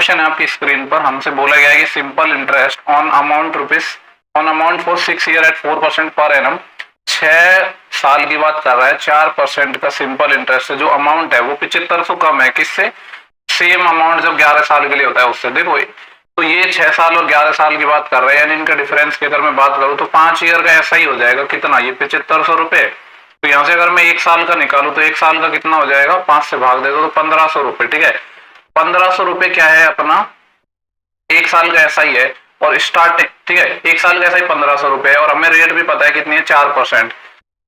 Question है आपकी screen पर, हमसे बोला गया है कि simple interest on amount for 6 year at 4% per annum, 6 साल की बात कर रहा है, 4% का सिंपल इंटरेस्ट जो अमाउंट है वो 7500 कम है किससे, सेम अमाउंट जब 11 साल के लिए होता है उससे। देखो तो ये 6 साल और 11 साल की बात कर रहे हैं, यानी इनका डिफरेंस की अगर मैं बात करूं तो 5 ईयर का ऐसा ही हो जाएगा, कितना, ये 7500 रुपए। तो यहाँ से अगर मैं 1 साल का निकालू तो 1 साल का कितना हो जाएगा, 5 से भाग दे दो तो 1500 रुपए। ठीक है, 1500 रुपए क्या है अपना, 1 साल का ऐसा ही है और स्टार्टिंग, ठीक है, 1 साल का ऐसा ही 1500 रुपए है। और हमें रेट भी पता है कितनी है, 4%।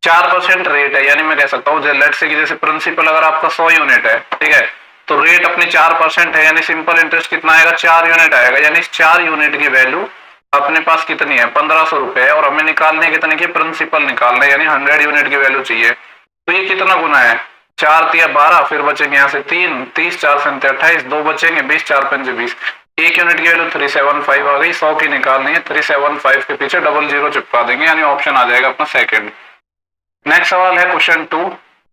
4% रेट है, यानी मैं कह सकता हूँ लेट्स से कि जैसे प्रिंसिपल अगर आपका 100 यूनिट है, ठीक है, तो रेट अपनी 4% है, यानी सिंपल इंटरेस्ट कितना आएगा, 4 यूनिट आएगा। यानी इस 4 यूनिट की वैल्यू अपने पास कितनी है, 1500 रुपए है। और हमें निकालने कितने की, प्रिंसिपल निकालना है, यानी 100 यूनिट की वैल्यू चाहिए। तो ये कितना गुना है, 4 तिया 12, फिर बचेंगे यहाँ से 3, 30 4 से 28, 2 बचेंगे, 20 4 5 20। 1 यूनिट की वैल्यू 375 आ गई, 100 की निकालनी है, 375 के पीछे 00 चिपका देंगे, यानी ऑप्शन आ जाएगा अपना सेकंड। नेक्स्ट सवाल है क्वेश्चन 2,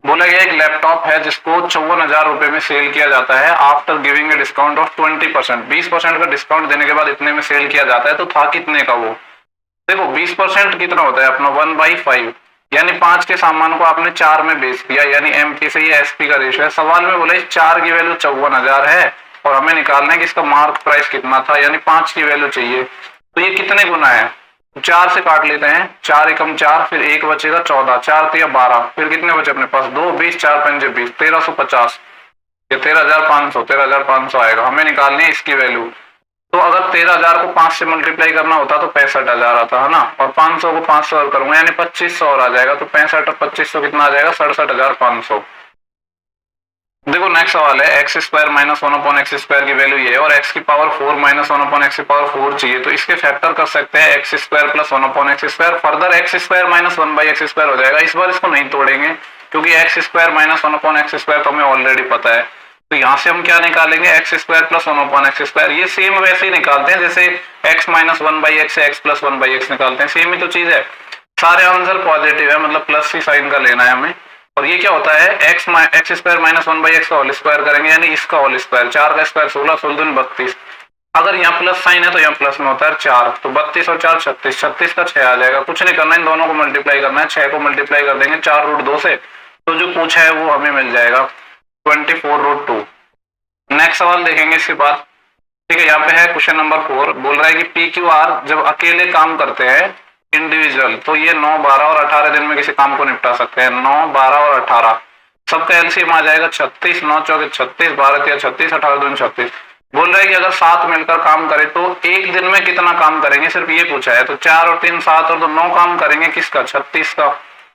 बोला गया एक लैपटॉप है जिसको 54,000 रुपए में सेल किया जाता है after giving a discount of 20%, 20% का डिस्काउंट देने के बाद इतने में सेल किया जाता है, तो था कितने का वो। देखो 20% कितना होता है अपना 1/5, यानी 5 के सामान को आपने 4 में बेच दिया, यानी एमपी से ये एसपी का रेशियो है। सवाल में बोले 4 की वैल्यू 54,000 है और हमें निकालना है कि इसका मार्क प्राइस कितना था, यानी 5 की वैल्यू चाहिए। तो ये कितने गुना है, 4 से काट लेते हैं, 4 एकम 4, फिर 1 बचेगा 14, 4 तिया 12, फिर कितने बचे अपने पास 2, 20 4 5 20, 1350 या 13,500 आएगा। हमें निकालनी है इसकी वैल्यू। तो अगर 13,000 को 5 से मल्टीप्लाई करना होता तो 65,000 आता है ना, और 500 को 5 से करूंगा यानी 2500 और आ जाएगा। तो 65 और 2500 कितना आ जाएगा, 67,500। देखो नेक्स्ट सवाल है, एक्स स्क्वायर माइनस 1/x² की वैल्यू ये है और x की पावर 4 माइनस 1/x⁴ चाहिए, तो इसके फैक्टर कर सकते हैं x² plus 1/x², further x² minus 1/x² हो जाएगा। इस बार इसको नहीं तोड़ेंगे क्योंकि x² माइनस 1/x² तो हमें ऑलरेडी पता है। तो यहाँ से हम क्या निकालेंगे, x² प्लस 1/x², ये सेम वैसे ही निकालते हैं जैसे x माइनस 1/x से x प्लस 1/x निकालते हैं, सेम ही तो चीज है। सारे आंसर पॉजिटिव है, मतलब प्लस ही साइन का लेना है हमें। और ये क्या होता है, x² माइनस 1/x का होल स्क्वायर करेंगे, यानी इसका होल स्क्वायर, 4 का स्क्वायर 16, 16 32। अगर यहाँ प्लस साइन है तो यहाँ प्लस में होता है 4, तो 32 और 4 36, 36 का 6 आ जाएगा। कुछ नहीं करना है, इन दोनों को मल्टीप्लाई करना है, 6 को मल्टीप्लाई कर देंगे 4√2 से, तो जो पूछा है वो हमें मिल जाएगा 24√2। नेक्स्ट सवाल देखेंगे इसके बाद, ठीक है। यहाँ पे है क्वेश्चन नंबर 4, बोल रहा है कि PQR जब अकेले काम करते हैं इंडिविजुअल, तो ये 9, 12 और 18 दिन में किसी काम को निपटा सकते हैं। 9, 12 और 18 सबका एलसीएम आ जाएगा 36, 9 चौके 36, 12 तिया 36, 18 दूनी 36। बोल रहा है कि अगर 7 मिलकर काम करे तो एक दिन में कितना काम करेंगे, सिर्फ ये पूछा है। तो 4 और 3 7 और 2 9 काम करेंगे, किसका, 36 का।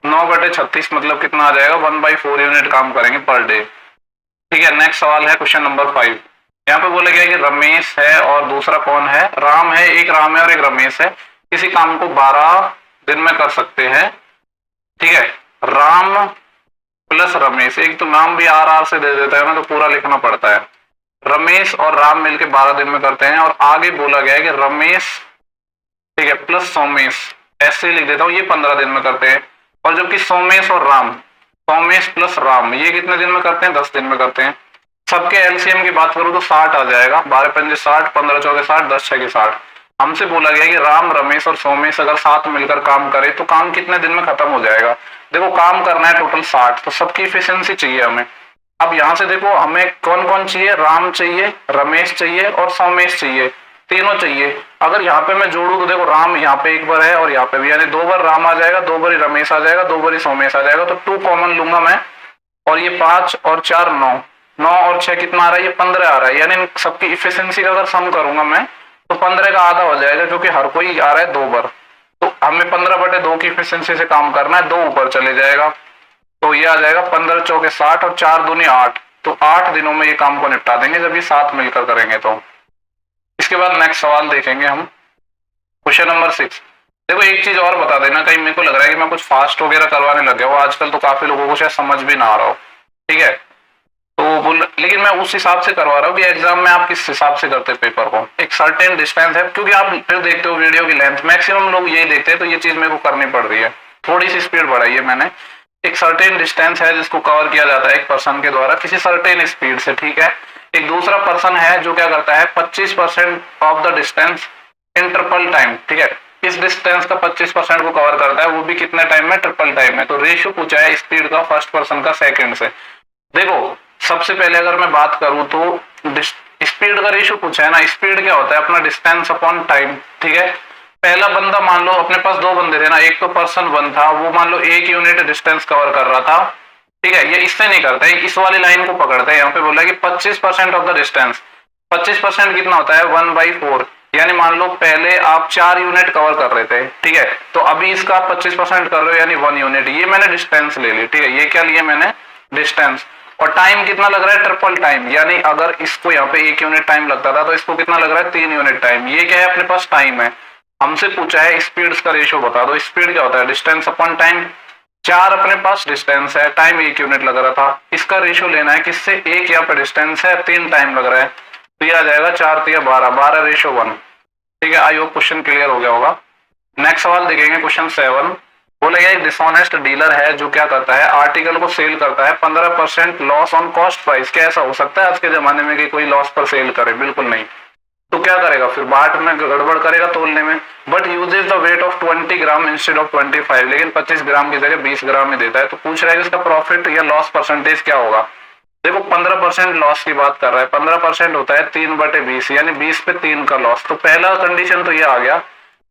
9/36 मतलब कितना आ जाएगा, 1/4 यूनिट काम करेंगे पर डे। ठीक है, नेक्स्ट सवाल है क्वेश्चन नंबर 5। यहाँ पे बोला गया कि रमेश है और दूसरा कौन है, राम है, एक राम है और एक रमेश है, किसी काम को 12 दिन में कर सकते हैं। ठीक है, राम प्लस रमेश, एक तो नाम भी आर से दे देता है ना, तो पूरा लिखना पड़ता है। रमेश और राम मिलके 12 दिन में करते हैं। और आगे बोला गया है कि रमेश, ठीक है, प्लस सोमेश, ऐसे लिख देता हूं, ये 15 दिन में करते हैं। और जबकि सोमेश और राम, सोमेश प्लस राम, ये कितने दिन में करते हैं, 10 दिन में करते हैं। सबके एलसीएम की बात करूं तो 60 आ जाएगा, 12 पंजे 60, 15 चौके 60, 10 छके 60। हमसे बोला गया कि राम, रमेश और सोमेश अगर 7 मिलकर काम करे तो काम कितने दिन में खत्म हो जाएगा। देखो काम करना है टोटल 60, तो सबकी इफिशियंसी चाहिए हमें। अब यहाँ से देखो हमें कौन कौन चाहिए, राम चाहिए, रमेश चाहिए और सोमेश चाहिए, तीनों चाहिए। अगर यहाँ पे मैं जोड़ू तो देखो राम यहाँ पे एक बार है और यहाँ पे भी, यानी 2 बार राम आ जाएगा, 2 बार रमेश आ जाएगा, 2 बार सोमेश आ जाएगा, तो 2 कॉमन लूंगा मैं। और ये 5 और 4 9, 9 और 6 कितना आ रहा है, ये 15 आ रहा है। यानी सबकी इफिशियंसी का अगर सम करूंगा मैं तो 15 का आधा हो जाएगा, क्योंकि हर कोई आ रहा है 2 बार। तो हमें 15/2 की इफिशियंसी से काम करना है, 2 ऊपर चले जाएगा, तो ये आ जाएगा 15 चौके 60 और 4 दूनी 8। तो 8 दिनों में ये काम को निपटा देंगे जब ये 7 मिलकर करेंगे। तो इसके बाद नेक्स्ट सवाल देखेंगे हम, क्वेश्चन नंबर 6। देखो एक चीज और बता देना, कहीं मेरे को लग रहा है कि मैं कुछ फास्ट वगैरह करवाने लग गया हूँ आजकल, तो काफी लोगों को शायद समझ भी ना आ रहा हो। ठीक है, तो लेकिन मैं उस हिसाब से करवा रहा हूँ कि एग्जाम में आप किस हिसाब से करते पेपर को। एक सर्टेन डिस्टेंस है, क्योंकि आप फिर देखते हो वीडियो की लेंथ, मैक्सिमम लोग यही देखते हैं, तो ये चीज मेरे को करनी पड़ रही है। थोड़ी सी स्पीड बढ़ाई है मैंने। एक सर्टेन डिस्टेंस है जिसको कवर किया जाता है एक पर्सन के द्वारा किसी सर्टेन स्पीड से। ठीक है, एक दूसरा पर्सन है जो क्या करता है 25% of the distance in triple time, ठीक है, इस डिस्टेंस का 25% को कवर करता है, वो भी कितने टाइम में, ट्रिपल टाइम में। तो रेशियो पूछा है स्पीड का फर्स्ट पर्सन का सेकंड से। देखो सबसे पहले अगर मैं बात करूं तो स्पीड का रेशियो पूछा है ना, स्पीड क्या होता है अपना डिस्टेंस अपॉन टाइम, ठीक है। पहला बंदा मान लो अपने पास दो बंदे थे ना, एक तो पर्सन 1 था, वो मान लो 1 यूनिट डिस्टेंस कवर कर रहा था, ठीक है। ये इससे नहीं करते, इस वाली लाइन को पकड़ते हैं। यहाँ पे बोला कि 25% ऑफ द डिस्टेंस, 25% कितना होता है 1/4, यानी मान लो पहले आप 4 यूनिट कवर कर रहे थे, ठीक है, तो अभी इसका आप 25% कर रहे हो यानी 1 यूनिट, ये मैंने डिस्टेंस ले ली, ठीक है। ये क्या लिया मैंने, डिस्टेंस। और टाइम कितना लग रहा है, ट्रिपल टाइम, यानी अगर इसको यहाँ पे 1 यूनिट टाइम लगता था तो इसको कितना लग रहा है 3 यूनिट टाइम। ये क्या है अपने पास टाइम है, हमसे पूछा है स्पीड्स का रेशियो बता दो। स्पीड क्या होता है, डिस्टेंस अपॉन टाइम। 4 अपने पास डिस्टेंस है, टाइम 1 यूनिट लग रहा था, इसका रेशियो लेना है किससे, 1 यहाँ पे डिस्टेंस है, 3 टाइम लग रहा है, तो ये आ जाएगा 4 3 12, 12:1, ठीक है। आई होप क्वेश्चन क्लियर हो गया होगा। नेक्स्ट सवाल देखेंगे क्वेश्चन 7। बोलेगा एक डिसऑनेस्ट डीलर है जो क्या करता है, आर्टिकल को सेल करता है 15% लॉस ऑन कॉस्ट प्राइस। क्या ऐसा हो सकता है आज के जमाने में कि कोई लॉस पर सेल करे, बिल्कुल नहीं। तो क्या करेगा फिर, बाट में गड़बड़ करेगा तोलने में, but uses the weight of 20 gram instead of 25, लेकिन 25 ग्राम की जगह 20 ग्राम ही देता है। तो पूछ रहा है कि इसका प्रॉफिट या लॉस परसेंटेज क्या होगा। देखो 15% लॉस की बात कर रहा है, 15% होता है 3/20, यानी 20 पे 3 का लॉस। तो पहला कंडीशन तो ये आ गया।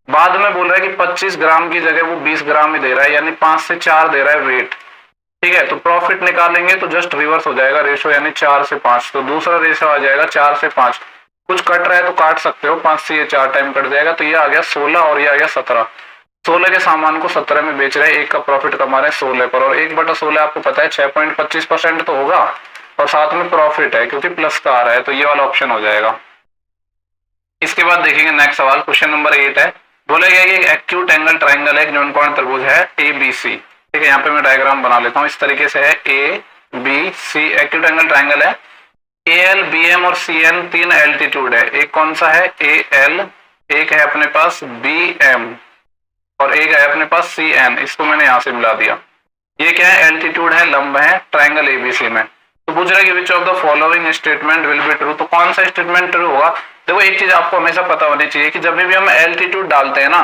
बाद में बोल रहा है कि 25 ग्राम की जगह वो 20 ग्राम ही दे रहा है, यानी 5 से 4 दे रहा है वेट, ठीक है। तो प्रॉफिट निकालेंगे तो जस्ट रिवर्स हो जाएगा रेशो, यानी 4 से 5। तो दूसरा रेशो आ जाएगा 4 से 5। कुछ कट रहा है तो काट सकते हो, 5 से ये 4 टाइम कट जाएगा, तो ये आ गया 16 और ये आ गया 17। 16 के सामान को 17 में बेच रहे हैं, 1 का प्रॉफिट कमा रहे हैं 16 पर, और 1/16 आपको पता है 6.25% तो होगा, और साथ में प्रॉफिट है क्योंकि प्लस का आ रहा है, तो ये वाला ऑप्शन हो जाएगा। इसके बाद देखेंगे नेक्स्ट सवाल, क्वेश्चन नंबर 8 है। बोला गया कि एक एक्यूट एंगल ट्राइंगल है, न्यून कोण त्रिभुज है ABC, ठीक है। यहाँ पे मैं डायग्राम बना लेता हूँ, इस तरीके से है ABC, एक्यूट एंगल ट्राइंगल है। AL, BM और CN 3 एल्टीट्यूड है। एक कौन सा है AL, एक है अपने पास BM और एक है अपने पास CN, इसको मैंने यहाँ से मिला दिया। ये क्या है, एल्टीट्यूड है, लंब है ट्राइंगल ABC में। तो पूछ रहा है कि which of the following statement will be true, तो कौन सा स्टेटमेंट ट्रू होगा। देखो एक चीज आपको हमेशा पता होनी चाहिए कि जब भी हम एल्टीट्यूड डालते हैं ना,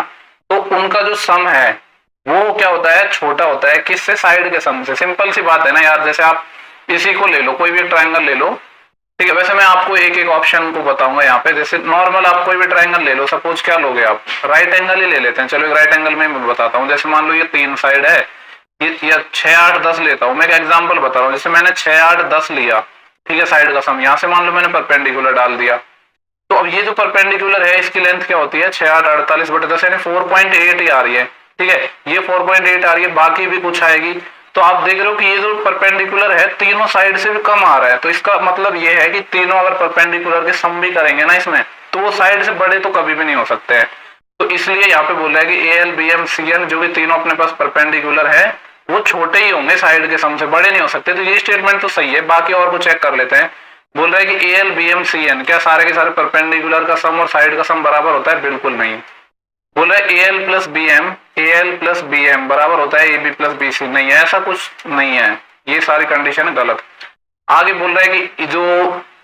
तो उनका जो सम है वो क्या होता है, छोटा होता है, किससे, साइड के सम से। सिंपल सी बात है ना यार, जैसे आप इसी को ले लो, कोई भी ट्राइंगल ले लो, ठीक है। वैसे मैं आपको एक एक ऑप्शन को बताऊंगा यहाँ पे। जैसे नॉर्मल आप कोई भी ट्राइंगल ले लो, सपोज क्या लोगे आप, राइट एंगल ही ले लेते हैं, चलो एक राइट एंगल में मैं बताता हूँ। जैसे मान लो ये 3 साइड है, ये 6 8 10 लेता हूँ, मैं एक एग्जाम्पल बता रहा हूँ। जैसे मैंने 6 8 10 लिया, ठीक है, साइड का सम, यहाँ से मान लो मैंने परपेंडिकुलर डाल दिया, तो अब ये जो परपेंडिकुलर है इसकी लेंथ क्या होती है, 6 8 48/10, यानी 4.8 ही आ रही है, ठीक है। ये 4.8 आ रही है, बाकी भी कुछ आएगी। तो आप देख रहे हो कि ये जो परपेंडिकुलर है तीनों साइड से भी कम आ रहा है, तो इसका मतलब ये है कि तीनों अगर परपेंडिकुलर के सम भी करेंगे ना इसमें, तो वो साइड से बड़े तो कभी भी नहीं हो सकते हैं। तो इसलिए यहाँ पे बोल रहा है कि AL, BM, CN जो भी तीनों अपने पास परपेंडिकुलर है वो छोटे ही होंगे, साइड के सम से बड़े नहीं हो सकते। तो ये स्टेटमेंट तो सही है। बाकी और को चेक कर लेते हैं। बोल रहा है कि AL, BM, CN क्या सारे के सारे परपेंडिकुलर का सम और साइड का सम बराबर होता है, बिल्कुल नहीं। बोल रहा है AL प्लस BM बराबर होता है AB प्लस BC, नहीं है, ऐसा कुछ नहीं है, ये सारी कंडीशन गलत। आगे बोल रहा है कि जो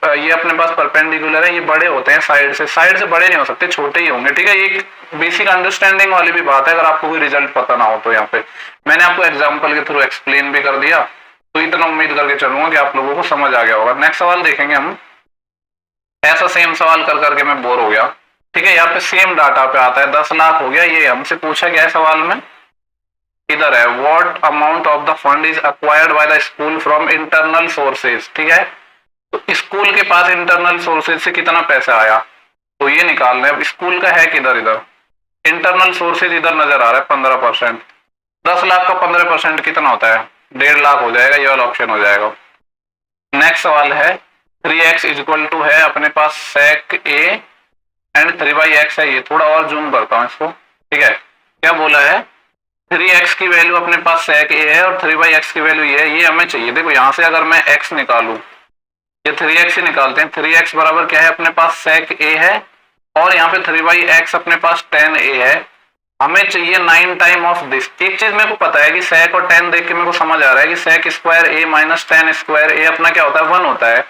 ये अपने पास परपेंडिकुलर है ये बड़े होते हैं साइड से बड़े नहीं हो सकते, छोटे ही होंगे, ठीक है। ये बेसिक अंडरस्टैंडिंग वाली भी बात है, अगर आपको कोई रिजल्ट पता ना हो तो। यहाँ पे मैंने आपको एग्जांपल के थ्रू एक्सप्लेन भी कर दिया, तो इतना उम्मीद करके चलूंगा कि आप लोगों को समझ आ गया होगा। नेक्स्ट सवाल देखेंगे हम। ऐसा सेम सवाल कर करके मैं बोर हो गया, ठीक है। यहाँ पे सेम डाटा पे आता है, 10 लाख हो गया। ये हमसे पूछा गया है सवाल में, इधर है what amount of the fund is acquired by the school from internal sources, ठीक है। तो स्कूल के पास इंटरनल सोर्सेज से कितना पैसा आया, तो ये निकालना है। अब स्कूल का है किधर, इधर इंटरनल सोर्सेज इधर नजर आ रहा है 15%। 10 लाख का 15% कितना होता है, 1.5 लाख हो जाएगा, ये वाला ऑप्शन हो जाएगा। नेक्स्ट सवाल है 3x इक्वल टू है अपने पास sec a एंड 3/x है। ये थोड़ा और जूम करता हूँ इसको, ठीक है। क्या बोला है, 3x की वैल्यू अपने पास sec a है और 3/x की वैल्यू ये है, ये हमें चाहिए। देखो यहाँ से अगर मैं x निकालू, ये 3x ही निकालते हैं। 3x बराबर क्या है अपने पास sec a है, और यहाँ पे 3/x अपने पास tan a है। हमें चाहिए 9 टाइम ऑफ दिस। एक चीज मेरे को पता है कि sec और tan देख के मेरे को समझ आ रहा है कि sec square a minus tan square a अपना क्या होता है, 1 होता है।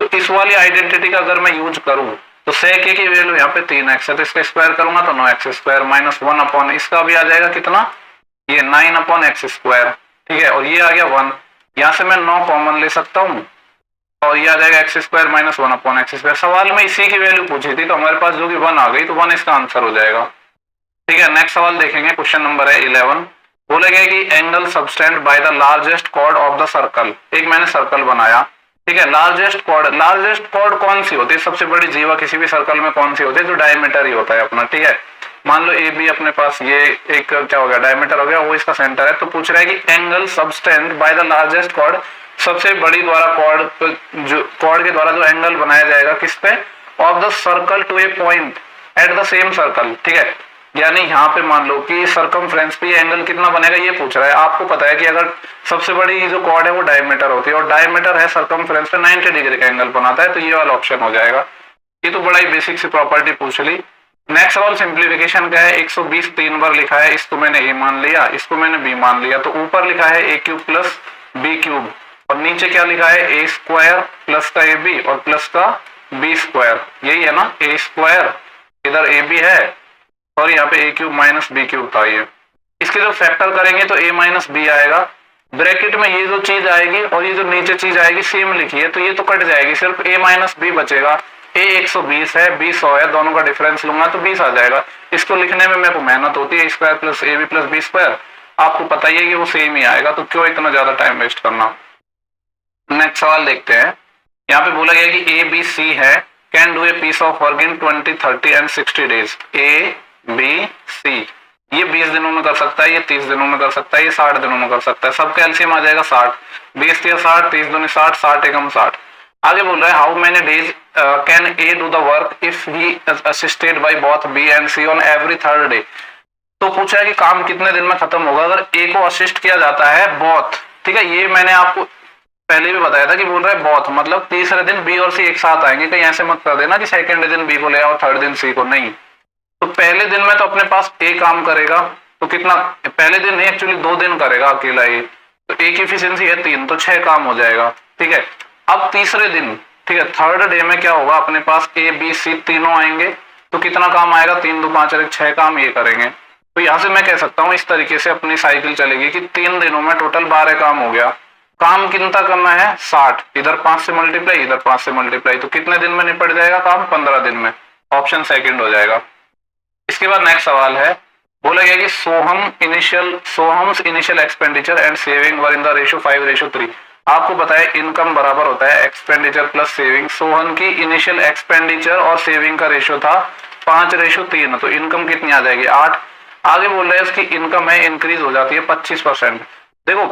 तो इस वाली आइडेंटिटी का अगर मैं यूज करूं तो sec a की वैल्यू यहाँ पे 3x है, तो इसका स्क्वायर करूंगा तो 9x स्क्वायर माइनस 1 अपॉन इसका भी आ जाएगा कितना, ये 9 अपॉन एक्स स्क्वायर, ठीक है, और ये आ गया 1, यहाँ से मैं 9 कॉमन ले सकता हूँ और ये आ जाएगा x square minus 1 upon x square. सवाल में इसी की वैल्यू पूछी थी तो हमारे पास जो कि 1 आ गई, तो 1 इसका आंसर हो जाएगा। ठीक है, नेक्स्ट सवाल देखेंगे, क्वेश्चन नंबर है 11। बोला गया कि angle subtended by the largest chord of the circle. एक मैंने सर्कल बनाया, ठीक है, लार्जेस्ट कॉर्ड कौन सी होती है, सबसे बड़ी जीवा किसी भी सर्कल में कौन सी होती है, जो डायमीटर ही होता है अपना, ठीक है। मान लो ए बी अपने पास ये एक क्या हो गया, डायमीटर हो गया, वो इसका सेंटर है, तो पूछ रहा है कि angle subtended by the largest chord, सबसे बड़ी द्वारा कॉर्ड के द्वारा जो एंगल बनाया जाएगा किस पे, of the circle to a point at the same circle, ठीक है। यानी यहाँ पे मान लो कि सर्कमफ्रेंस पे एंगल कितना बनेगा ये पूछ रहा है। आपको पता है कि अगर सबसे बड़ी जो कॉर्ड है वो डायमीटर होती है और डायमीटर है सर्कमफ्रेंस पे 90 डिग्री का एंगल बनाता है, तो ये वाला ऑप्शन हो जाएगा। ये तो बड़ा ही बेसिक सी प्रॉपर्टी पूछ ली। नेक्स्ट सवाल सिंप्लीफिकेशन का है, 120 3 बार लिखा है, इसको मैंने ए मान लिया, इसको मैंने बी मान लिया, तो ऊपर लिखा है ए क्यूब प्लस बी क्यूब और नीचे क्या लिखा है ए स्क्वायर प्लस का ए बी और प्लस का बी स्क्वायर, यही है ना, ए स्क्वायर इधर ए बी है और यहाँ पे ए क्यूब माइनस बी क्यूब था ये। इसके जो फैक्टर करेंगे तो ए माइनस बी आएगा, ब्रैकेट में ये जो चीज आएगी और ये जो नीचे चीज आएगी सेम लिखी है, तो ये तो कट जाएगी, सिर्फ ए माइनस बी बचेगा। ए 120 है, बी 100 है, दोनों का डिफरेंस लूंगा तो 20 आ जाएगा। इसको लिखने में मेरे को मेहनत होती है, square plus A B plus B square, आपको पता ही है कि वो सेम ही आएगा, तो क्यों इतना ज्यादा टाइम वेस्ट करना। नेक्स्ट सवाल देखते हैं, यहाँ पे बोला गया कि ए बी सी है, can do a piece of work in 20 30 and 60 days. A B C ये 20 दिनों में कर सकता है, ये 30 दिनों में कर सकता है, ये 60 दिनों में कर सकता है, सबका एलसीएम आ जाएगा 60, 20 3 60, 30 दूनी 60, 60 एकम 60। आगे बोल रहा है how many days can A do the work if he assisted by both B and C on every third day. तो पूछा है कि काम कितने दिन में खत्म होगा अगर ए को असिस्ट किया जाता है बोथ, ठीक है, ये मैंने आपको पहले भी बताया था कि बोल रहा है बोथ मतलब तीसरे दिन बी और सी एक साथ आएंगे, कहीं ऐसे मत कर देना कि सेकंड दिन बी को ले आओ थर्ड दिन सी को, नहीं। तो पहले दिन में तो अपने पास ए काम करेगा, तो कितना, पहले दिन नहीं एक्चुअली 2 दिन करेगा अकेला ये, तो ए की एफिशिएंसी है 3, तो 6 काम हो जाएगा, ठीक है। अब तीसरे दिन, ठीक है, थर्ड डे में क्या होगा, अपने पास ए बी सी तीनों आएंगे, तो कितना काम आएगा, 3 2 5 और 6 काम ये करेंगे। तो यहां से मैं कह सकता हूं इस तरीके से अपनी साइकिल चलेगी कि 3 दिनों में टोटल 12 काम हो गया। काम कितना करना है 60, इधर 5 से मल्टीप्लाई इधर 5 से मल्टीप्लाई, तो कितने दिन में निपट जाएगा काम, 15 दिन में, ऑप्शन सेकंड हो जाएगा। इसके बाद नेक्स्ट सवाल है, बोला गया कि Soham's initial expenditure and saving were in the ratio 5:3। आपको पता है इनकम बराबर होता है एक्सपेंडिचर प्लस सेविंग। सोहन की इनिशियल एक्सपेंडिचर और सेविंग का रेशियो था 5:3, तो इनकम कितनी आ जाएगी 8। आगे बोल रहे हैं इसकी इनकम है इंक्रीज हो जाती है 25%। देखो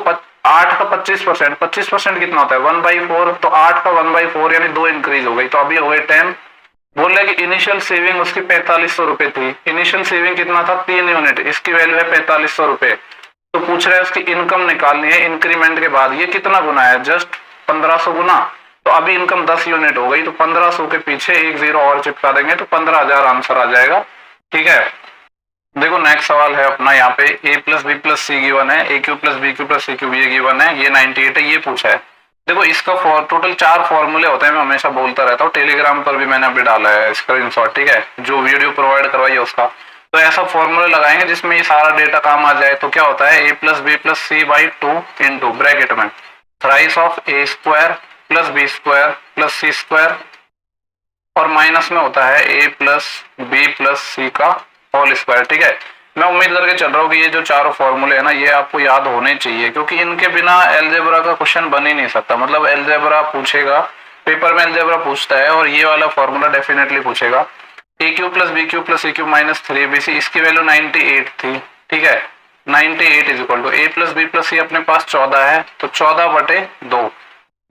8 का 25%, 25% कितना होता है 1/4, तो 8 का 1/4 यानी 2 इंक्रीज हो गई, तो अभी हो गई 10। बोल रहे कि इनिशियल सेविंग उसकी 4500 रुपए थी, इनिशियल सेविंग कितना था 3 यूनिट, इसकी वैल्यू है 4500 रुपए। तो पूछ रहा है उसकी इनकम निकालनी है इंक्रीमेंट के बाद, ये कितना गुना है, जस्ट 1500 गुना, तो अभी इनकम 10 यूनिट हो गई, तो 1500 के पीछे एक जीरो और चिपका देंगे तो 15,000 आंसर आ जाएगा, ठीक है। देखो नेक्स्ट सवाल है अपना, यहाँ पे A plus B plus C given है, A cube plus B cube plus C cube ये गिवन है, ये 98 है, ये पूछा है। देखो इसका टोटल 4 फॉर्मूले होते हैं, मैं हमेशा बोलता रहता हूँ, टेलीग्राम पर भी मैंने अभी डाला है स्क्रीनशॉट, ठीक है, जो वीडियो प्रोवाइड करवाई है उसका। तो ऐसा फॉर्मूले लगाएंगे जिसमें ये सारा डेटा काम आ जाए। तो क्या होता है A plus B plus C by 2 into bracket में thrice of A square plus B square plus C square, और माइनस में होता है A plus B plus C का होल स्क्वायर, ठीक है। मैं उम्मीद करके चल रहा हूँ कि ये जो चारों फॉर्मूले है ना ये आपको याद होने चाहिए, क्योंकि इनके बिना अलजेब्रा का क्वेश्चन बन ही नहीं सकता। मतलब अलजेब्रा पूछेगा, पेपर में अलजेब्रा पूछता है और ये वाला फॉर्मूला डेफिनेटली पूछेगा। A cube plus B cube plus A cube minus 3bc, इसकी वैल्यू 98 थी, ठीक है। 98 is equal to A plus B plus C अपने पास 14 है, तो 14/2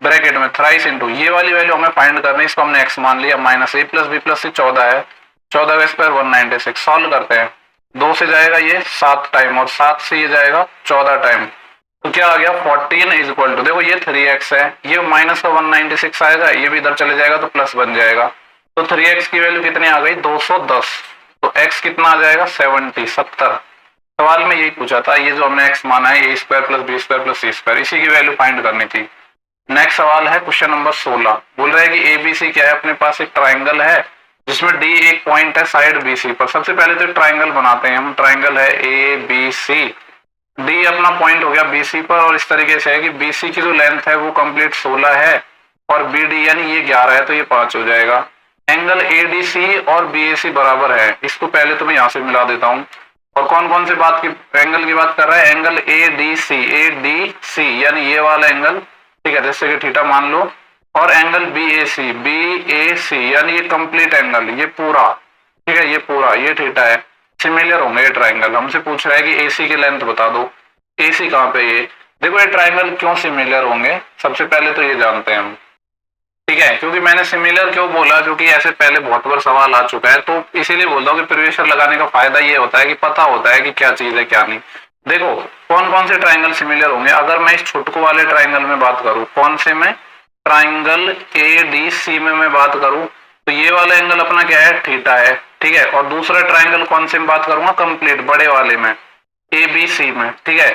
ब्रैकेट में थ्राइस इंटू ये वाली वैल्यू हमें फाइंड करनी है, इसको हमने x मान लिया, माइनस ए प्लस बी प्लस सी 14 है, 14 का स्क्वायर 196। सॉल्व करते हैं, 2 से जाएगा ये 7 टाइम और 7 से ये जाएगा 14 टाइम, तो क्या आ गया 14 इज इक्वल टू, देखो ये 3x है, ये माइनस का 196 आएगा, ये भी इधर चले जाएगा तो प्लस बन जाएगा, तो 3x की वैल्यू कितनी आ गई 210, तो x कितना आ जाएगा 70। सवाल में यही पूछा था, ये जो हमने x माना है A square plus B square plus C square, इसी की वैल्यू फाइंड करनी थी। नेक्स्ट सवाल है क्वेश्चन नंबर 16। बोल रहा है कि एबीसी क्या है, अपने पास एक ट्राइंगल है जिसमें डी एक पॉइंट है साइड बीसी पर। सबसे पहले तो ट्राइंगल बनाते हैं हम। ट्राइंगल है ए बी सी, डी अपना पॉइंट हो गया बीसी पर, और इस तरीके से है कि बीसी की जो लेंथ है वो कंप्लीट 16 है और बीडी यानी ये 11 है, तो ये 5 हो जाएगा। एंगल एडीसी और बीएसी बराबर है, इसको पहले तो मैं यहां से मिला देता हूं। और कौन कौन से बात की एंगल की बात कर रहा है, एंगल एडीसी यानी ये वाला एंगल, ठीक है, जैसे कि थीटा मान लो, और एंगल बीएसी यानी ये कंप्लीट एंगल, ये पूरा, ठीक है, ये पूरा, ये थीटा है, सिमिलर होंगे ये ट्राइंगल। हमसे पूछ रहा है कि एसी की लेंथ बता दो, एसी कहाँ पे, ये देखो, ये ट्राइंगल क्यों सिमिलर होंगे, सबसे पहले तो ये जानते हैं हम, ठीक है। क्योंकि मैंने सिमिलर क्यों बोला, क्योंकि ऐसे पहले बहुत बार सवाल आ चुका है, तो इसीलिए बोल रहा हूँ कि प्रीवियस ईयर लगाने का फायदा ये होता है कि पता होता है कि क्या चीज है क्या नहीं। देखो कौन कौन से ट्राइंगल सिमिलर होंगे, अगर मैं इस छुटकू वाले ट्राइंगल में बात करूं, कौन से में, ट्राइंगल एडीसी में मैं बात करूं, तो ये वाला एंगल अपना क्या है, थीटा है, ठीक है। और दूसरा ट्राइंगल कौन से में बात करूंगा, कंप्लीट बड़े वाले में, एबीसी में, ठीक है।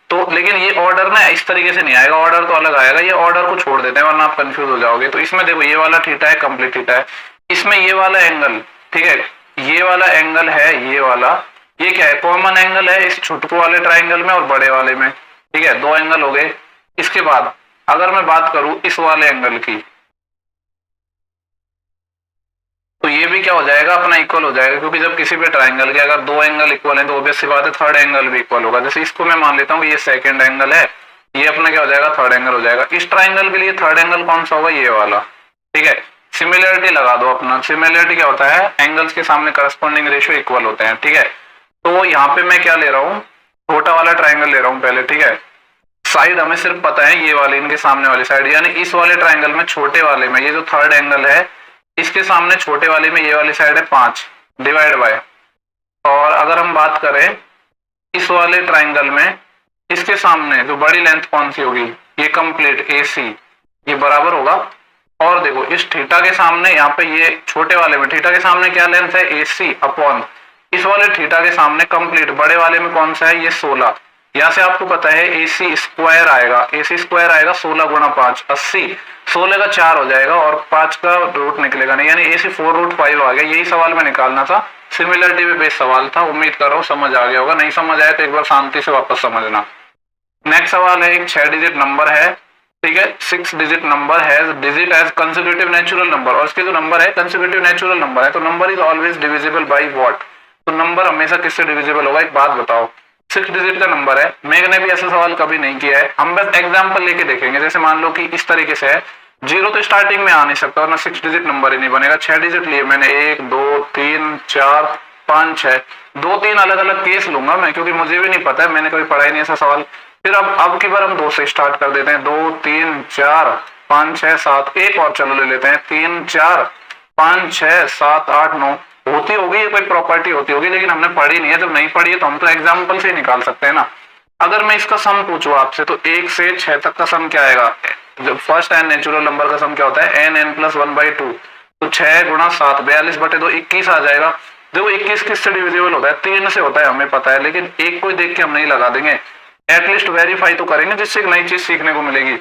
तो लेकिन ये ऑर्डर ना इस तरीके से नहीं आएगा, ऑर्डर तो अलग आएगा, ये ऑर्डर को छोड़ देते हैं वरना आप कंफ्यूज हो जाओगे। तो इसमें देखो ये वाला थीटा है, कंप्लीट थीटा है, इसमें ये वाला एंगल, ठीक है, ये वाला एंगल है, ये वाला, ये क्या है, कॉमन एंगल है इस छुटकू वाले ट्राइंगल में और बड़े वाले में, ठीक है, दो एंगल हो गए। इसके बाद अगर मैं बात करूं इस वाले एंगल की, तो ये भी क्या हो जाएगा, अपना इक्वल हो जाएगा, क्योंकि जब किसी भी ट्राइंगल के अगर दो एंगल इक्वल है तो ऑब्वियस सी बात है थर्ड एंगल भी इक्वल होगा। जैसे इसको मैं मान लेता हूँ ये सेकंड एंगल है, ये अपना क्या हो जाएगा, थर्ड एंगल हो जाएगा। इस ट्राइंगल के लिए थर्ड एंगल कौन सा होगा, ये वाला, ठीक है। सिमिलरिटी लगा दो अपना, सिमिलरिटी क्या होता है, एंगल्स के सामने करस्पॉन्डिंग रेशियो इक्वल होते हैं, ठीक है। तो यहाँ पे मैं क्या ले रहा हूँ, छोटा वाला ट्राइंगल ले रहा हूँ पहले, ठीक है। साइड हमें सिर्फ पता है ये वाली, इनके सामने वाली साइड, यानी इस वाले ट्राइंगल में छोटे वाले में ये जो थर्ड एंगल है इसके सामने छोटे वाले में ये वाली साइड है 5 डिवाइड बाय, और अगर हम बात करें इस वाले ट्राइंगल में इसके सामने जो बड़ी लेंथ कौन सी होगी, ये कंप्लीट एसी, ये बराबर होगा। और देखो इस थीटा के सामने यहाँ पे ये छोटे वाले में थीटा के सामने क्या लेंथ है, एसी अपॉन इस वाले थीटा के सामने कंप्लीट बड़े वाले में कौन सा है, ये 16। यहाँ से आपको पता है एसी स्क्वायर आएगा, एसी स्क्वायर आएगा 16 गुणा 5 80, 16 का 4 हो जाएगा और 5 का रूट निकलेगा नहीं, यानी एसी 4√5 आ गया। यही सवाल में निकालना था, सिमिलरिटी पे बेस्ड सवाल था। उम्मीद कर रहा हूँ समझ आ गया होगा, नहीं समझ आया तो एक बार शांति से वापस समझना। नेक्स्ट सवाल है, एक 6 डिजिट नंबर है, ठीक है, 6 डिजिट नंबर है, digit as consecutive natural number, और इसके जो नंबर है कंसेक्यूटिव नेचुरल नंबर है, तो number is always divisible by what, तो नंबर हमेशा किससे डिविजिबल होगा, एक बात बताओ। 6 डिजिट का नंबर है, मैंने भी ऐसा सवाल कभी नहीं किया है, हम बस एग्जांपल लेके देखेंगे। जैसे मान लो कि इस तरीके से है, जीरो तो स्टार्टिंग में आ नहीं सकता वरना 6 डिजिट नंबर ही नहीं बनेगा। 6 डिजिट लिए मैंने, 1 2 3 4 5 6, 2-3 अलग अलग केस लूंगा मैं, क्योंकि मुझे भी नहीं पता है, मैंने कभी पढ़ा ही नहीं ऐसा सवाल। फिर अब की बार हम 2 से स्टार्ट कर देते हैं, 2 3 4 5 6 7, एक और चलो ले लेते हैं, 3 4 5 6 7 8 9, होती होगी ये कोई प्रॉपर्टी होती होगी, लेकिन हमने पढ़ी नहीं है। जब नहीं पढ़ी है तो हम तो एग्जाम्पल से ही निकाल सकते हैं ना। अगर मैं इसका सम पूछूं आपसे तो 1 से 6 तक का सम क्या आएगा, जब फर्स्ट एन नेचुरल नंबर का सम क्या होता है, n+1/2, तो 6 गुणा 7 42/2 21 आ जाएगा। देखो 21 किससे डिविजिबल होता है, 3 से होता है, हमें पता है, लेकिन एक कोई देख के हम नहीं लगा देंगे, एटलीस्ट वेरीफाई तो करेंगे जिससे एक नई चीज सीखने को मिलेगी,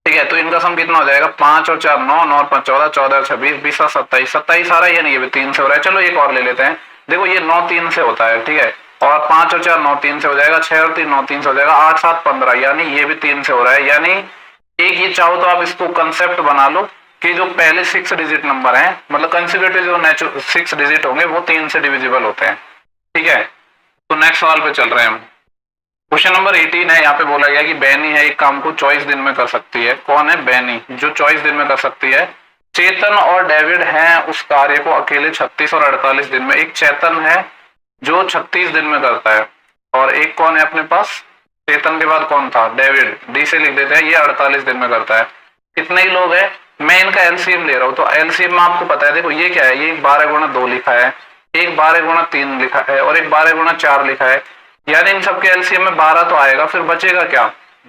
ठीक है। तो इनका सम कितना हो जाएगा, 5 और 4 9, 9 और 5 14, 14 और 26 20 और 27, 27 आ रहा है या नहीं, ये 3 से हो रहा है। चलो एक और ले लेते हैं, देखो ये 9 3 से होता है, ठीक है, और 5 और 4 9 3 से हो जाएगा, 6 और 3 9 3 से हो जाएगा, 8 7 15, यानी ये भी 3 से हो रहा है। यानी एक ये चाहो तो आप इसको कंसेप्ट बना लो कि जो पहले 6 डिजिट नंबर है, मतलब कंसेक्यूटिव जो नेचुरल 6 डिजिट होंगे वो 3 से डिविजिबल होते हैं, ठीक है। तो नेक्स्ट सवाल पे चल रहे हैं हम। क्वेश्चन नंबर 18 है, यहाँ पे बोला गया कि बैनी है एक काम को 24 दिन में कर सकती है। कौन है बैनी, जो 24 दिन में कर सकती है। चेतन और डेविड हैं उस कार्य को अकेले 36 और 48 दिन में। एक चेतन है जो 36 दिन में करता है, और एक कौन है अपने पास, चेतन के बाद कौन था, डेविड, डी से लिख देते हैं, ये 48 दिन में करता है। कितने ही लोग हैं, मैं इनका एलसीएम ले रहा हूँ, तो एलसीएम में आपको पता है, देखो ये क्या है, ये 12 गुणा 2 लिखा है, एक 12 गुणा 3 लिखा है, और एक 12 गुणा 4 लिखा है, यानी इन सबके एलसीएम में 12 तो आएगा। फिर बचेगा क्या,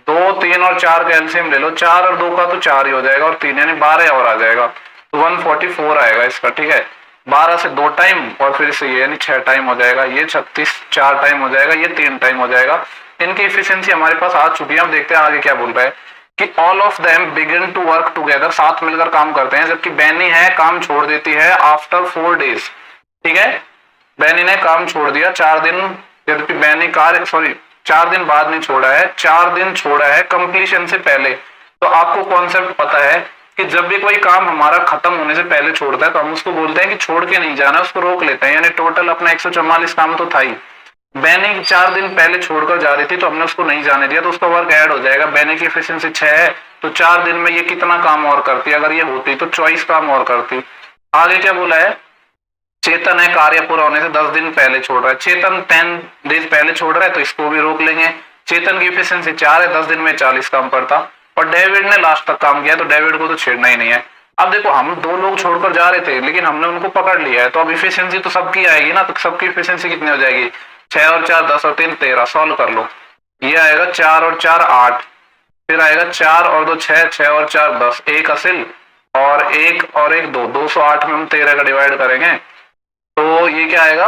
2 3 और 4 का एलसीएम ले लो, 4 और 2 का तो 4 ही हो जाएगा, और 3 यानी 12 और आ जाएगा, तो 144 आएगा इसका, ठीक है। 12 से 2 टाइम और फिर से ये यानी 6 टाइम हो जाएगा, ये 36 4 टाइम हो जाएगा, ये 3 टाइम हो जाएगा। इनकी इफिशियंसी हमारे पास आ चुकी है, हम देखते हैं आगे क्या बोल रहा है। कि all of them begin to work together, साथ मिलकर काम करते हैं, जबकि बैनी है काम छोड़ देती है आफ्टर 4 days। ठीक है, बैनी ने काम छोड़ दिया 4 दिन, जबकि बैनी 4 दिन बाद नहीं छोड़ा है, 4 दिन छोड़ा है कंप्लीशन से पहले। तो आपको कॉन्सेप्ट पता है कि जब भी कोई काम हमारा खत्म होने से पहले छोड़ता है तो हम उसको बोलते हैं कि छोड़ के नहीं जाना, उसको रोक लेते हैं। यानी टोटल अपना 144 काम तो था ही, बैनी 4 दिन पहले छोड़कर जा रही थी तो हमने उसको नहीं जाने दिया, तो उसका वर्क ऐड हो जाएगा। बैनी की एफिशिएंसी 6 है तो 4 दिन में ये कितना काम और करती, अगर ये होती तो 24 काम और करती। आगे क्या बोला है, चेतन है कार्य पूरा होने से 10 दिन पहले छोड़ रहा है, चेतन 10 डेज पहले छोड़ रहा है तो इसको भी रोक लेंगे। चेतन की एफिशिएंसी 4 है, 10 दिन में 40 काम करता, और डेविड ने लास्ट तक काम किया तो डेविड को तो छेड़ना ही नहीं है। अब देखो हम 2 लोग छोड़कर जा रहे थे लेकिन हमने उनको पकड़ लिया है, तो अब इफिशिएंसी तो सबकी आएगी ना, तो सबकी इफिशिएंसी कितनी हो जाएगी, 6 और 4 10 और 3 13। सॉल्व कर लो, ये आएगा 4 और 4 8, फिर आएगा 4 और 2 6, 6 और 4 10, 1 असिल और 1 और 1 2, 208 में हम 13 का डिवाइड करेंगे तो ये क्या आएगा,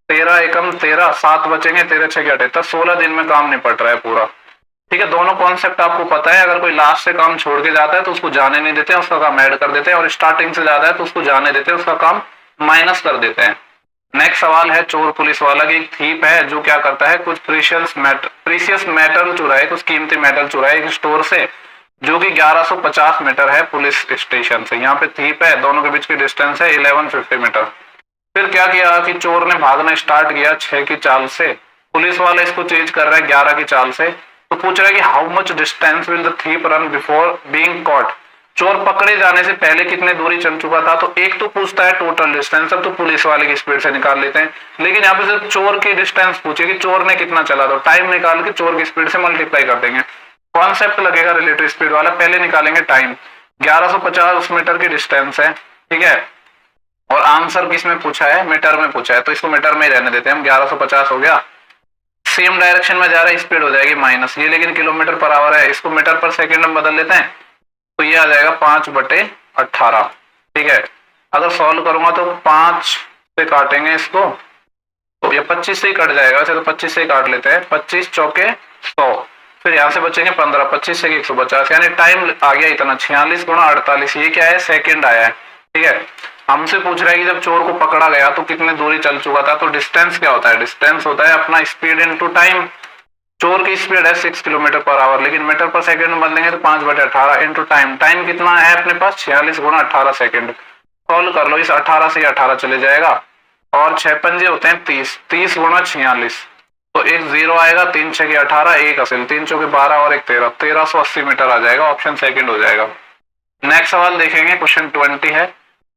13 एकम 13, 7 बचेंगे, 13 6 78, 16 दिन में काम निपट रहा है पूरा। ठीक है, दोनों कॉन्सेप्ट आपको पता है। अगर कोई लास्ट से काम छोड़ के जाता है तो उसको जाने नहीं देते हैं, उसका काम ऐड कर देते हैं, और स्टार्टिंग से ज्यादा है तो उसको जाने देते हैं, उसका काम माइनस कर देते हैं। नेक्स्ट सवाल है चोर पुलिस वाला की, एक थीप है जो क्या करता है, कुछ प्रीशियस मेटल चुराए, कुछ कीमती मेटल चुराए एक स्टोर से जो कि 1150 मीटर है पुलिस स्टेशन से। यहाँ पे थीप है, दोनों के बीच की डिस्टेंस है 1150 मीटर। फिर क्या किया कि चोर ने भागना स्टार्ट किया 6 की चाल से, पुलिस वाला इसको चेंज कर रहा है 11 की चाल से, तो पूछ रहा है कि how much distance will the thief run before being caught, चोर पकड़े जाने से पहले कितने दूरी चल चुका था। तो एक तो पूछता है टोटल डिस्टेंस, अब तो पुलिस वाले की स्पीड से निकाल लेते हैं, लेकिन यहाँ पे सिर्फ चोर की डिस्टेंस पूछे कि चोर ने कितना चला, तो टाइम निकाल के चोर की स्पीड से मल्टीप्लाई कर देंगे। कॉन्सेप्ट लगेगा रिलेटिव स्पीड वाला, पहले निकालेंगे टाइम। 1150 मीटर की डिस्टेंस है, ठीक है, और आंसर किसमें पूछा है, मीटर में पूछा है, तो इसको मीटर में रहने देते हैं हम। 1150 हो गया, सेम डायरेक्शन में जा रहा है, स्पीड हो जाएगी माइनस, ये लेकिन किलोमीटर पर आवर है, इसको मीटर पर सेकंड में बदल लेते हैं तो ये आ जाएगा 5/18। ठीक है, अगर सॉल्व करूंगा तो 5 से काटेंगे इसको तो ये 25 से ही कट जाएगा, वैसे तो 25 से ही काट लेते हैं, 25 चौके 100, फिर यहाँ से बचेंगे 15, 25 से 150, यानी टाइम आ गया इतना 46 गुणा 48, ये क्या है, सेकंड आया है। ठीक है, हमसे पूछ रहा है कि जब चोर को पकड़ा गया तो कितने दूरी चल चुका था, तो डिस्टेंस क्या होता है, डिस्टेंस होता है अपना स्पीड इनटू टाइम। चोर की स्पीड है 6 किलोमीटर पर आवर, लेकिन मीटर पर सेकंड में बदलेंगे तो 5/18 इनटू टाइम, टाइम कितना है अपने पास 46 गुणा 18 सेकंड। सॉल्व कर लो, इस 18 से 18 चले जाएगा, और 6 पंजे होते हैं 30, 30 गुणा 46, तो एक 0 आएगा, 3 6 के 18, 1 असिल, 3 चौके 12 और 1 13, 1380 मीटर आ जाएगा, ऑप्शन सेकंड हो जाएगा। नेक्स्ट सवाल देखेंगे, क्वेश्चन 20 है,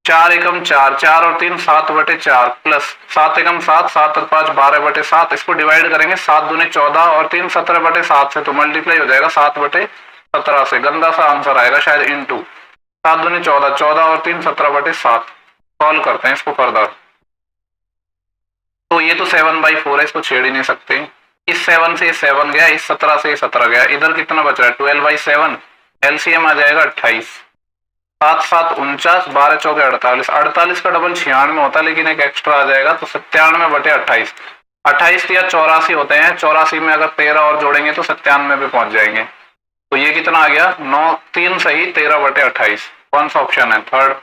4 एकम 4, 4 और 3 7/4 प्लस 7 एकम 7, 7 और 5 12/7, इसको डिवाइड करेंगे 7 दूनी 14 और 3 17/7 से, तो मल्टीप्लाई हो जाएगा 7/17 से, गंदा सा आंसर आएगा शायद इनटू 7 दूनी 14, 14 और 3 17/7। सॉल्व करते हैं इसको फर्दर, तो ये तो 7/4 है, इसको छेड़ ही नहीं सकते, इस 7 से 7 गया, इस 17 से 17 गया, इधर कितना बच रहा है 12/7, एलसीएम आ जाएगा 28, 7 7 49, 12 चौके 48, 48 का डबल 96 होता है, लेकिन एक एक्स्ट्रा आ जाएगा तो 97/28, 28 या 84 होते हैं, 84 में अगर 13 और जोड़ेंगे तो 97 पे पहुंच जाएंगे, तो ये कितना आ गया 9 3 सही 13/28, कौन सा ऑप्शन है, थर्ड।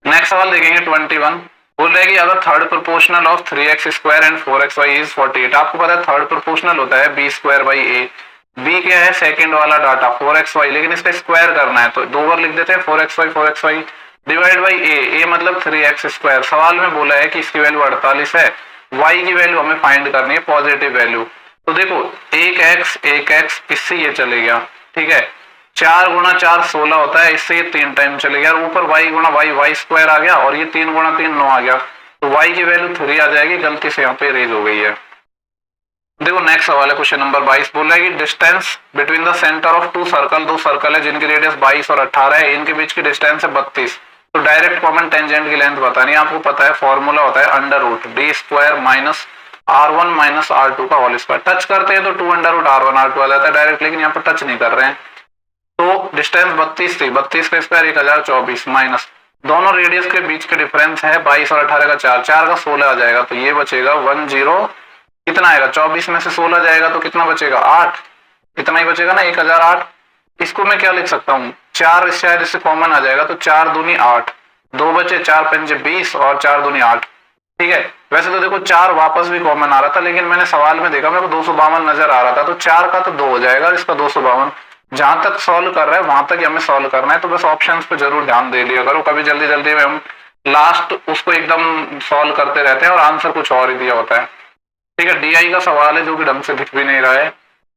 नेक्स्ट सवाल देखेंगे 21, बोल रहे हैं कि अगर third proportional of 3x² and 4xy is 48, आपको पता है थर्ड प्रोपोर्शनल होता है b²/a, b क्या है सेकंड वाला डाटा 4xy, लेकिन इसका स्क्वायर करना है तो 2 बार लिख देते हैं 4xy डिवाइड बाई a मतलब 3x²। सवाल में बोला है कि इसकी वैल्यू 48 है, y की वैल्यू हमें फाइंड करनी है पॉजिटिव वैल्यू, तो देखो 1x इससे ये चले गया, ठीक है, 4 गुणा 4 16 होता है, इससे ये 3 टाइम चले गया, ऊपर y गुणा y² आ गया, और ये 3 गुणा 3 9 आ गया, तो y की वैल्यू 3 आ जाएगी, गलती से यहाँ पे रेज हो गई है। देखो नेक्स्ट सवाल है क्वेश्चन नंबर 22, बोल रहा है कि distance between the centre of 2 circle, 2 circle है जिनकी रेडियस 22 और 18 है, इनके बीच की डिस्टेंस है 32, तो डायरेक्ट कॉमन टेंजेंट की लेंथ बतानी है, आपको पता है फॉर्मूला होता है √d² minus r1 minus r2 का होल स्क्वायर, टच करते हैं तो 2 √r1 r2 आ जाता है डायरेक्ट, लेकिन यहाँ पर टच नहीं कर रहे हैं, तो डिस्टेंस 32 थी, 32 का स्क्वायर 1024 माइनस दोनों रेडियस के बीच के डिफरेंस है 22 और 18 का 4, 4 का 16 आ जाएगा, तो ये बचेगा 10 कितना आएगा 24 में से 16 जाएगा तो कितना बचेगा 8, इतना ही बचेगा ना 1008, इसको मैं क्या लिख सकता हूँ, 4 शायद इससे कॉमन आ जाएगा, तो 4 दूनी 8, 2 बचे, 4 पंजे 20 और 4 दूनी 8। ठीक है, वैसे तो देखो 4 वापस भी कॉमन आ रहा था, लेकिन मैंने सवाल में देखा मेरे को 252 नजर आ रहा था, तो 4 का तो 2 हो जाएगा और इसका 252। जहां तक सॉल्व कर रहा है वहां तक हमें सॉल्व करना है, तो बस ऑप्शंस पे जरूर ध्यान दे लिया करो, कभी जल्दी जल्दी में हम लास्ट उसको एकदम सॉल्व करते रहते हैं और आंसर कुछ और ही दिया होता है। ठीक है, डीआई का सवाल है जो कि ढंग से दिख भी नहीं रहा है,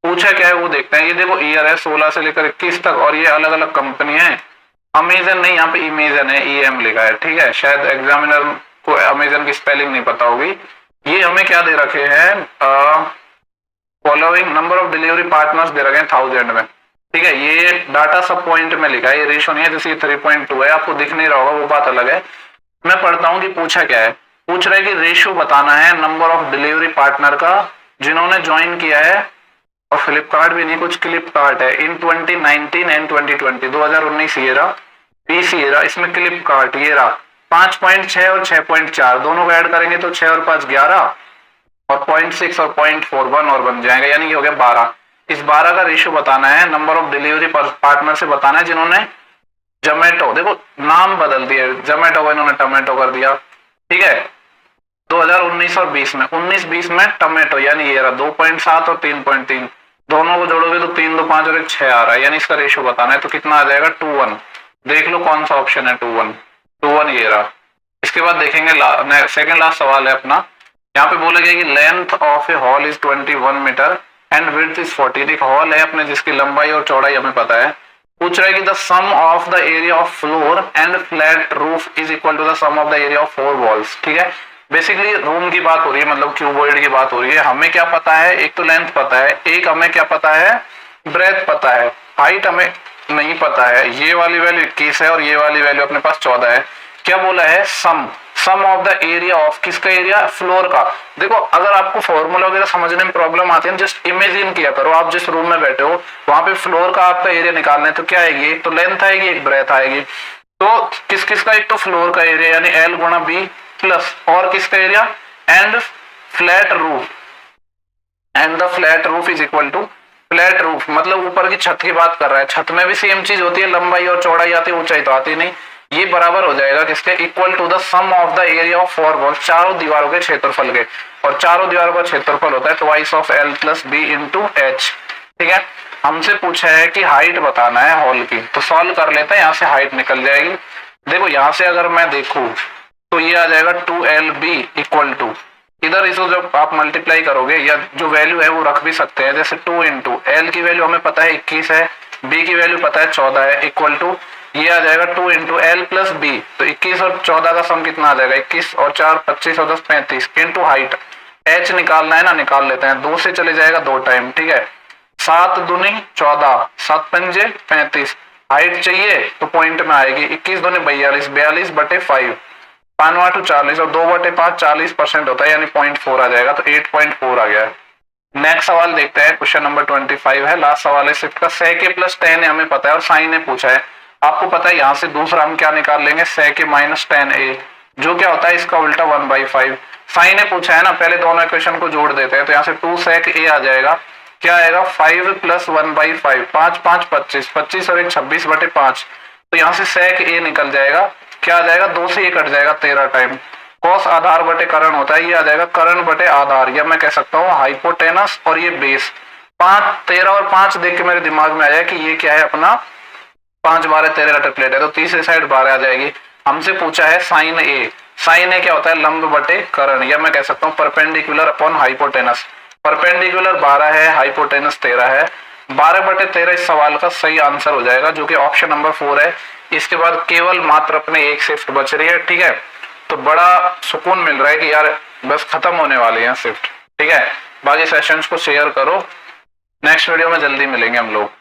पूछा क्या है वो देखते हैं। ये देखो ईयर है 16 से लेकर 21 तक और ये अलग अलग कंपनी है। अमेजन नहीं, यहाँ पे इमेजन है, ईएम लिखा है। ठीक है, शायद एग्जामिनर को अमेजन की स्पेलिंग नहीं पता होगी। ये हमें क्या दे रखे हैं, following number of delivery partners दे रखे हैं 1000 में। ठीक है, ये डाटा सब पॉइंट में लिखा है, ये रेशो नहीं है, जैसे 3.2 है, आपको दिख नहीं रहा होगा वो बात अलग है। मैं पढ़ता हूँ कि पूछा क्या है। पूछ रहा है कि रेशो बताना है नंबर ऑफ डिलीवरी पार्टनर का जिन्होंने ज्वाइन किया है, और फ्लिपकार्ट भी नहीं, कुछ क्लिपकार्ट है, इन 2019 एंड 2020, 2019 ये रहा, 20 ये रहा, इसमें क्लिपकार्ट ये रहा। 5.6 और 6.4 दोनों को ऐड करेंगे तो 6 और 5 11 और 0.6 और 0.4 1 और बन जाएगा, यानी कि हो गया 12। इस 12 का रेशियो बताना है, नंबर ऑफ डिलीवरी पार्टनर से बताना है जिन्होंने जोमेटो, देखो नाम बदल दिया, जोमेटो को इन्होंने टोमेटो कर दिया। ठीक है, 2019 और 20 में, 19-20 में टोमेटो, यानी ये रहा 2.7 और 3.3, दोनों को जोड़ोगे तो 3 2 5 और 1 6 आ रहा है, यानी इसका रेशियो बताना है, तो कितना आ जाएगा 2:1। देख लो कौन सा ऑप्शन है 2:1 ये रहा। इसके बाद देखेंगे सेकंड लास्ट सवाल है अपना। यहाँ पे बोला गया कि length of a hall is 21 metre and width is 40। एक हॉल है अपने जिसकी लंबाई और चौड़ाई हमें पता है। पूछ रहा है कि the sum of the area of floor and flat roof is equal to the sum of the area of 4 walls. ठीक है, बेसिकली रूम की बात हो रही है, मतलब क्यूबॉइड की बात हो रही है। हमें क्या पता है, एक तो लेंथ पता है, एक हमें क्या पता है, ब्रेथ पता है, हाइट हमें नहीं पता है। ये वाली वैल्यू 21 है और ये वाली वैल्यू अपने पास 14 है। क्या बोला है, सम ऑफ द एरिया ऑफ, किसका एरिया, फ्लोर का। देखो अगर आपको फॉर्मूला वगैरह समझने में प्रॉब्लम आती है, जस्ट इमेजिन किया करो, आप जिस रूम में बैठे हो वहां पे फ्लोर का आपका एरिया निकालना है, तो क्या आएगी, एक तो लेंथ आएगी, एक ब्रेथ आएगी। तो किस किस का, एक तो फ्लोर का एरिया यानी L गुणा B प्लस और किसका area, and flat roof, and the flat roof is equal to flat roof, मतलब ऊपर की छत की बात कर रहा है। छत में भी सेम चीज होती है, लंबाई और चौड़ाई आती है, ऊंचाई तो आती नहीं। ये बराबर हो जाएगा किसके, equal to the sum of the area of 4 walls, चारों दीवारों के क्षेत्रफल के, और चारों दीवारों का क्षेत्रफल होता है twice of L plus B into H। ठीक है, हमसे पूछा है कि हाइट बताना है हॉल की, तो सॉल्व कर लेते हैं, यहाँ से हाइट निकल जाएगी। देखो यहाँ से अगर मैं देखूं तो ये आ जाएगा 2LB इक्वल टू, इधर इसको जब आप मल्टीप्लाई करोगे या जो वैल्यू है वो रख भी सकते हैं, जैसे 2 इंटू L की वैल्यू हमें पता है 21 है, B की वैल्यू पता है 14 है, इक्वल टू ये आ जाएगा 2 इंटू L प्लस B, तो 21 और 14 का सम कितना आ जाएगा, 21 और 4 25 और 10 35 इंटू हाइट, H निकालना है ना, निकाल लेते हैं, 2 से चले जाएगा 2 टाइम। ठीक है, 7 दूनी 14, 7 पंजे 35, हाइट चाहिए तो पॉइंट में आएगी, 21 दूनी 42, 42 बटे 5, 5 40 और 2 बटे 5 40% होता है, यानी 0.4 आ जाएगा, तो 8.4 आ गया है। नेक्स्ट सवाल देखते हैं, क्वेश्चन नंबर 25 है, लास्ट सवाल है शिफ्ट का। sec a plus tan a हमें पता है और sin a पूछा है। आपको पता है यहाँ से दूसरा हम क्या निकाल लेंगे, sec a minus tan a, जो क्या होता है इसका उल्टा 1/5। sin a पूछा है ना, पहले दोनों इक्वेशन को जोड़ देते हैं, तो यहाँ से 2 sec a आ जाएगा, क्या आएगा 5 प्लस 1/5, 5 5 25, 25 और 1 26 बटे 5, तो यहाँ से sec a निकल जाएगा, क्या आ जाएगा 2 से ये कट जाएगा 13 टाइम, कॉस आधार बटे कर्ण होता है, ये आ जाएगा कर्ण बटे आधार, या मैं कह सकता हूँ हाइपोटेनस और ये बेस। 5 13 और 5 देख के मेरे दिमाग में आया कि ये क्या है अपना 5 12 13 लेटर प्लेट है, तो तीसरी साइड 12 आ जाएगी। हमसे पूछा है साइन ए, साइन ए क्या होता है लंब बटे कर्ण, या मैं कह सकता हूँ परपेंडिकुलर अपॉन हाइपोटेनस। परपेंडिकुलर 12 है, हाइपोटेनस 13 है, 12 बटे 13 इस सवाल का सही आंसर हो जाएगा, जो कि ऑप्शन नंबर 4 है। इसके बाद केवल मात्र अपने एक शिफ्ट बच रही है। ठीक है, तो बड़ा सुकून मिल रहा है कि यार बस खत्म होने वाली है शिफ्ट। ठीक है, बाकी सेशंस को शेयर करो, नेक्स्ट वीडियो में जल्दी मिलेंगे हम लोग।